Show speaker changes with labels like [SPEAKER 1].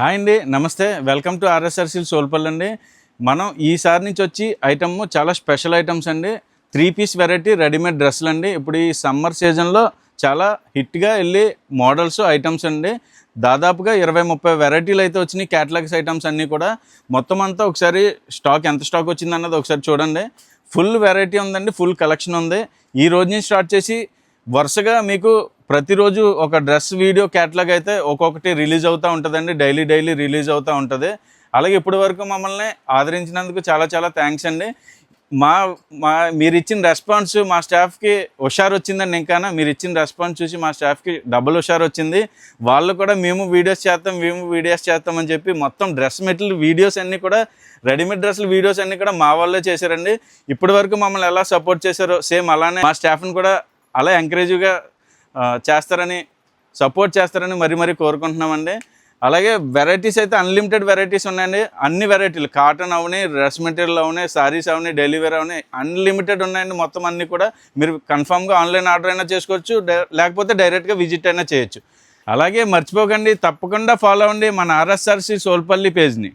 [SPEAKER 1] Hi అండి, నమస్తే. Welcome to ఆర్ఎస్ఆర్సీల్ సోల్పల్లి అండి. మనం ఈసారి నుంచి వచ్చి ఐటమ్ చాలా స్పెషల్ ఐటమ్స్ అండి. 3 పీస్ వెరైటీ రెడీమేడ్ డ్రెస్సులు అండి. ఇప్పుడు ఈ సమ్మర్ సీజన్లో చాలా హిట్గా వెళ్ళి మోడల్స్ ఐటమ్స్ అండి. దాదాపుగా 20-30 వెరైటీలు అయితే వచ్చినాయి. క్యాటలాగ్స్ ఐటమ్స్ అన్నీ కూడా మొత్తం అంతా ఒకసారి ఎంత స్టాక్ వచ్చిందన్నది ఒకసారి చూడండి. ఫుల్ వెరైటీ ఉందండి, ఫుల్ కలెక్షన్ ఉంది. ఈ రోజు నుంచి స్టార్ట్ చేసి వరుసగా మీకు ప్రతిరోజు ఒక డ్రెస్ వీడియో క్యాటలాగ్ అయితే ఒక్కొక్కటి రిలీజ్ అవుతూ ఉంటుందండి. డైలీ రిలీజ్ అవుతూ ఉంటుంది. అలాగే ఇప్పటి వరకు మమ్మల్ని ఆదరించినందుకు చాలా చాలా థ్యాంక్స్ అండి. మా మా మీరు ఇచ్చిన రెస్పాన్స్ మా స్టాఫ్కి హుషారు వచ్చిందండి. ఇంకా మీరు ఇచ్చిన రెస్పాన్స్ చూసి మా స్టాఫ్కి డబుల్ హుషారు వచ్చింది. వాళ్ళు కూడా మేము వీడియోస్ చేస్తామని చెప్పి మొత్తం డ్రెస్ మెటీరియల్ వీడియోస్ అన్నీ కూడా రెడీమేడ్ డ్రెస్సులు వీడియోస్ అన్నీ కూడా మా వాళ్ళే చేశారండి. ఇప్పటి వరకు మమ్మల్ని ఎలా సపోర్ట్ చేశారో సేమ్ అలానే మా స్టాఫ్ని కూడా అలా ఎంకరేజ్గా సపోర్ట్ చేస్తారని మరీ కోరుకుంటున్నామండి. అలాగే వెరైటీస్ అయితే అన్లిమిటెడ్ వెరైటీస్ ఉన్నాయండి. అన్ని వెరైటీలు కాటన్ అవని, డ్రెస్ మెటీరియల్ అవని, శారీస్ అవని, డైలీ వేర్ అవని అన్లిమిటెడ్ ఉన్నాయండి. మొత్తం అన్నీ కూడా మీరు కన్ఫామ్గా ఆన్లైన్ ఆర్డర్ అయినా చేసుకోవచ్చు, లేకపోతే డైరెక్ట్గా విజిట్ అయినా చేయొచ్చు. అలాగే మర్చిపోకండి, తప్పకుండా ఫాలో అవ్వండి మన ఆర్ఎస్ఆర్సీ సోల్పల్లి పేజ్ని.